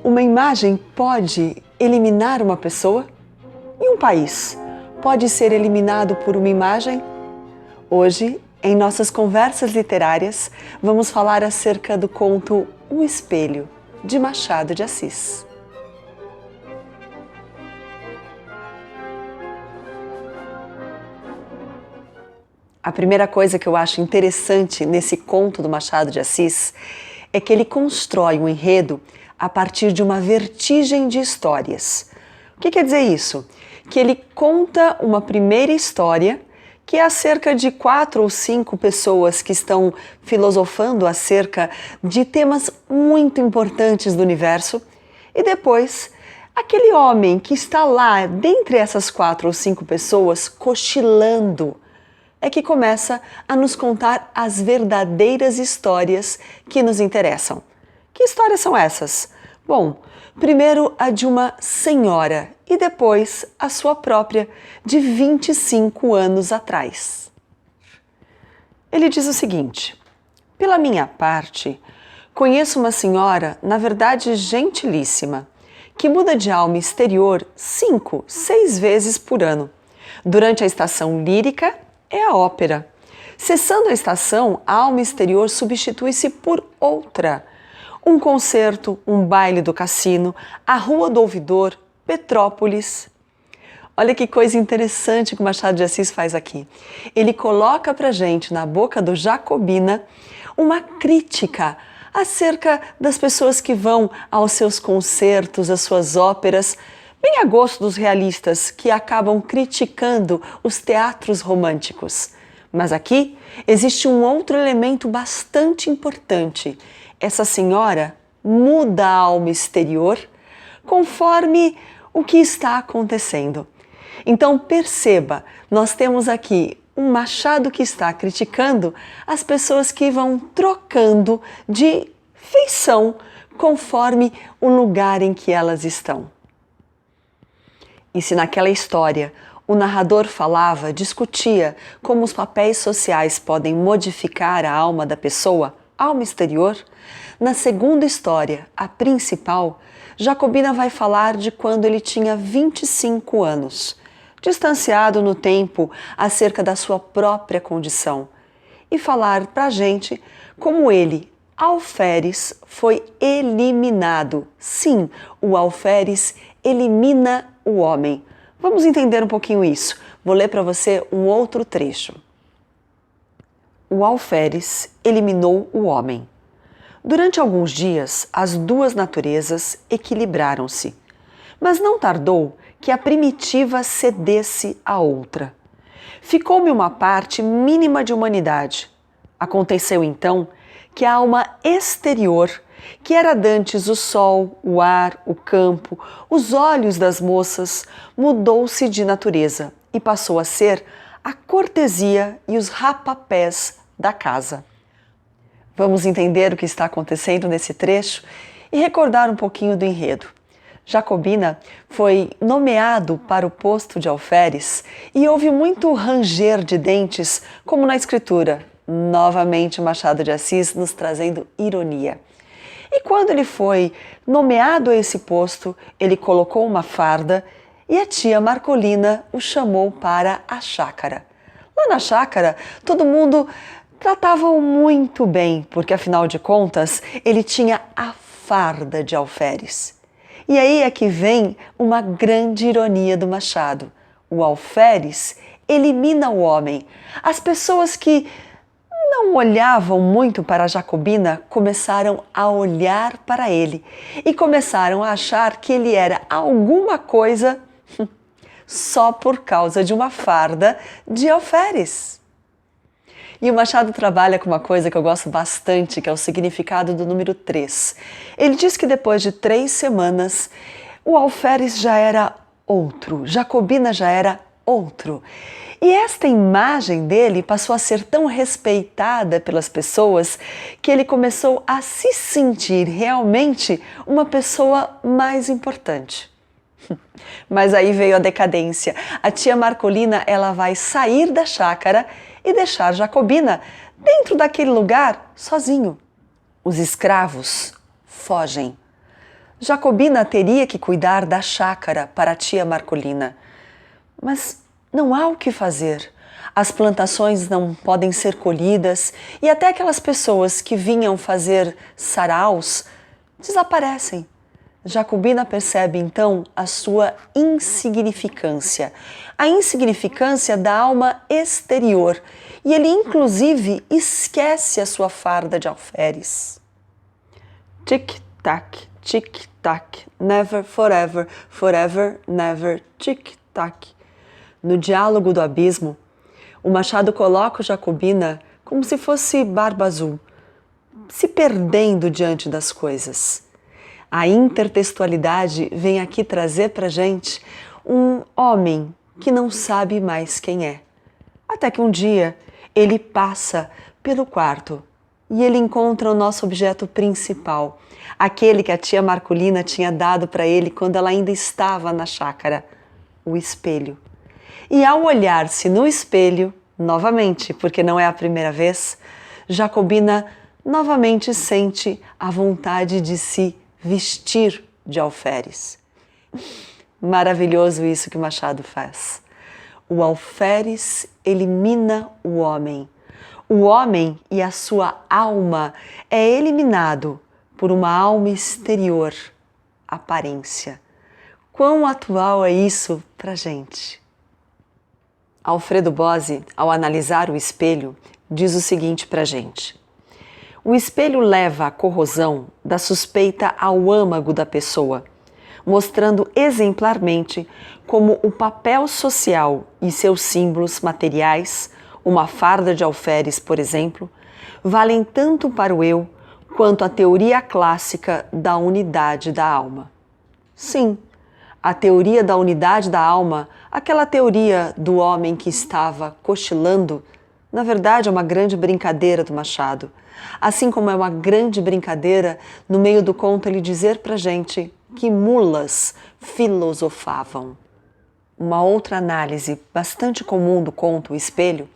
Uma imagem pode eliminar uma pessoa? E um país pode ser eliminado por uma imagem? Hoje, em nossas conversas literárias, vamos falar acerca do conto O Espelho, de Machado de Assis. A primeira coisa que eu acho interessante nesse conto do Machado de Assis é que ele constrói um enredo a partir de uma vertigem de histórias. O que quer dizer isso? Que ele conta uma primeira história que é acerca de 4 ou 5 pessoas que estão filosofando acerca de temas muito importantes do universo, e depois aquele homem que está lá dentre essas 4 ou 5 pessoas cochilando é que começa a nos contar as verdadeiras histórias que nos interessam. Que histórias são essas? Bom, primeiro a de uma senhora e depois a sua própria, de 25 anos atrás. Ele diz o seguinte: pela minha parte, conheço uma senhora, na verdade gentilíssima, que muda de alma exterior 5, 6 vezes por ano. Durante a estação lírica, é a ópera. Cessando a estação, a alma exterior substitui-se por outra. Um concerto, um baile do cassino, a Rua do Ouvidor, Petrópolis. Olha que coisa interessante que o Machado de Assis faz aqui. Ele coloca pra gente, na boca do Jacobina, uma crítica acerca das pessoas que vão aos seus concertos, às suas óperas, bem a gosto dos realistas que acabam criticando os teatros românticos. Mas aqui existe um outro elemento bastante importante. Essa senhora muda a alma exterior conforme o que está acontecendo. Então perceba, nós temos aqui um Machado que está criticando as pessoas que vão trocando de feição conforme o lugar em que elas estão. E se naquela história o narrador falava, discutia como os papéis sociais podem modificar a alma da pessoa, alma exterior, na segunda história, a principal, Jacobina vai falar de quando ele tinha 25 anos, distanciado no tempo acerca da sua própria condição, e falar para a gente como ele, alferes, foi eliminado. Sim, o alferes elimina o homem. Vamos entender um pouquinho isso. Vou ler para você um outro trecho. O alferes eliminou o homem. Durante alguns dias, as duas naturezas equilibraram-se, mas não tardou que a primitiva cedesse à outra. Ficou-me uma parte mínima de humanidade. Aconteceu então que a alma exterior, que era dantes o sol, o ar, o campo, os olhos das moças, mudou-se de natureza e passou a ser a cortesia e os rapapés da casa. Vamos entender o que está acontecendo nesse trecho e recordar um pouquinho do enredo. Jacobina foi nomeado para o posto de alferes e houve muito ranger de dentes, como na escritura. Novamente Machado de Assis nos trazendo ironia. E quando ele foi nomeado a esse posto, ele colocou uma farda e a tia Marcolina o chamou para a chácara. Lá na chácara, todo mundo tratavam muito bem, porque afinal de contas, ele tinha a farda de alferes. E aí é que vem uma grande ironia do Machado. O alferes elimina o homem. As pessoas que não olhavam muito para Jacobina começaram a olhar para ele e começaram a achar que ele era alguma coisa só por causa de uma farda de alferes. E o Machado trabalha com uma coisa que eu gosto bastante, que é o significado do número 3. Ele diz que depois de 3 semanas, o alferes já era outro, Jacobina já era outro. E esta imagem dele passou a ser tão respeitada pelas pessoas que ele começou a se sentir realmente uma pessoa mais importante. Mas aí veio a decadência. A tia Marcolina, ela vai sair da chácara e deixar Jacobina dentro daquele lugar sozinho. Os escravos fogem. Jacobina teria que cuidar da chácara para a tia Marcolina. Mas não há o que fazer. As plantações não podem ser colhidas e até aquelas pessoas que vinham fazer saraus desaparecem. Jacobina percebe então a sua insignificância, a insignificância da alma exterior, e ele inclusive esquece a sua farda de alferes. Tic-tac, tic-tac, never, forever, forever, never, tic-tac. No diálogo do abismo, o Machado coloca o Jacobina como se fosse Barba Azul, se perdendo diante das coisas. A intertextualidade vem aqui trazer para a gente um homem que não sabe mais quem é. Até que um dia ele passa pelo quarto e ele encontra o nosso objeto principal, aquele que a tia Marcolina tinha dado para ele quando ela ainda estava na chácara, o espelho. E ao olhar-se no espelho, novamente, porque não é a primeira vez, Jacobina novamente sente a vontade de se vestir de alferes. Maravilhoso isso que Machado faz. O alferes elimina o homem. O homem e a sua alma é eliminado por uma alma exterior, aparência. Quão atual é isso pra gente? Alfredo Bozzi, ao analisar o espelho, diz o seguinte pra gente: o espelho leva a corrosão da suspeita ao âmago da pessoa, mostrando exemplarmente como o papel social e seus símbolos materiais, uma farda de alferes, por exemplo, valem tanto para o eu quanto a teoria clássica da unidade da alma. Sim, a teoria da unidade da alma, aquela teoria do homem que estava cochilando, na verdade é uma grande brincadeira do Machado. Assim como é uma grande brincadeira no meio do conto ele dizer pra gente que mulas filosofavam. Uma outra análise bastante comum do conto O Espelho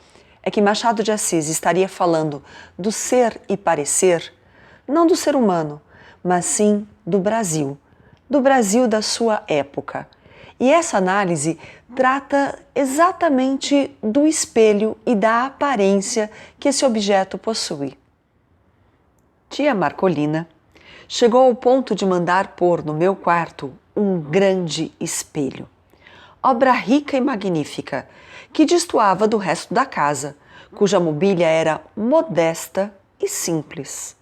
é que Machado de Assis estaria falando do ser e parecer, não do ser humano, mas sim do Brasil da sua época. E essa análise trata exatamente do espelho e da aparência que esse objeto possui. Tia Marcolina chegou ao ponto de mandar pôr no meu quarto um grande espelho, obra rica e magnífica, que destoava do resto da casa, cuja mobília era modesta e simples.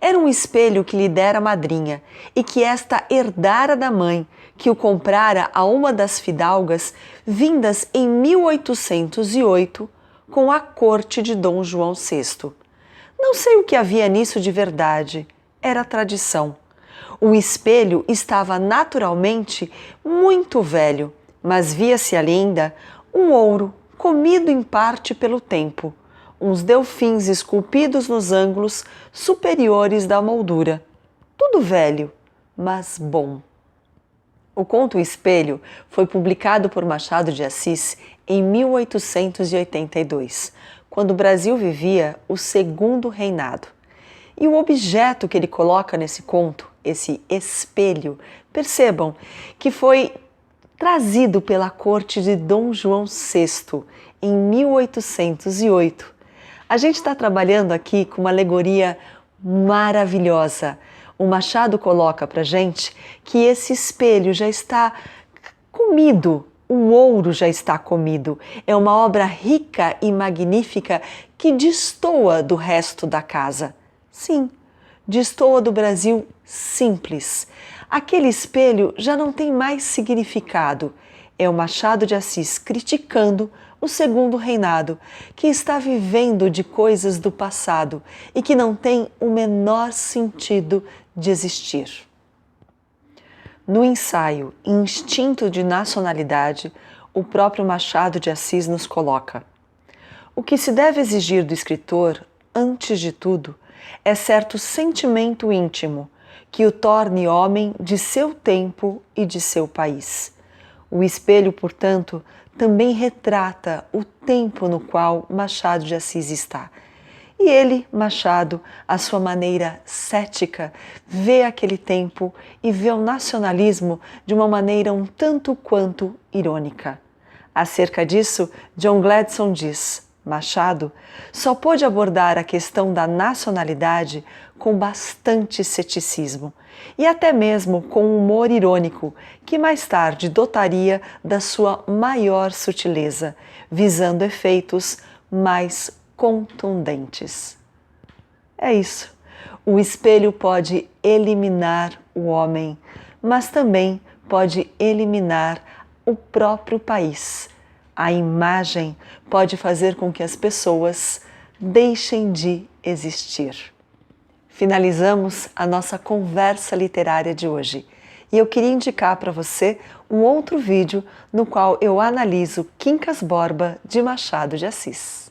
Era um espelho que lhe dera a madrinha e que esta herdara da mãe, que o comprara a uma das fidalgas vindas em 1808 com a corte de Dom João VI. Não sei o que havia nisso de verdade, era tradição. O espelho estava naturalmente muito velho, mas via-se ali ainda um ouro comido em parte pelo tempo, uns delfins esculpidos nos ângulos superiores da moldura. Tudo velho, mas bom. O conto O Espelho foi publicado por Machado de Assis em 1882, quando o Brasil vivia o Segundo Reinado. E o objeto que ele coloca nesse conto, esse espelho, percebam que foi trazido pela corte de Dom João VI em 1808. A gente está trabalhando aqui com uma alegoria maravilhosa. O Machado coloca para gente que esse espelho já está comido, o ouro já está comido. É uma obra rica e magnífica que destoa do resto da casa. Sim, destoa do Brasil simples. Aquele espelho já não tem mais significado. É o Machado de Assis criticando o Segundo Reinado, que está vivendo de coisas do passado e que não tem o menor sentido de existir. No ensaio Instinto de Nacionalidade, o próprio Machado de Assis nos coloca: o que se deve exigir do escritor, antes de tudo, é certo sentimento íntimo que o torne homem de seu tempo e de seu país. O espelho, portanto, também retrata o tempo no qual Machado de Assis está. E ele, Machado, à sua maneira cética, vê aquele tempo e vê o nacionalismo de uma maneira um tanto quanto irônica. Acerca disso, John Gladstone diz: Machado só pôde abordar a questão da nacionalidade com bastante ceticismo e até mesmo com um humor irônico, que mais tarde dotaria da sua maior sutileza, visando efeitos mais contundentes. É isso. O espelho pode eliminar o homem, mas também pode eliminar o próprio país. A imagem pode fazer com que as pessoas deixem de existir. Finalizamos a nossa conversa literária de hoje e eu queria indicar para você um outro vídeo no qual eu analiso Quincas Borba de Machado de Assis.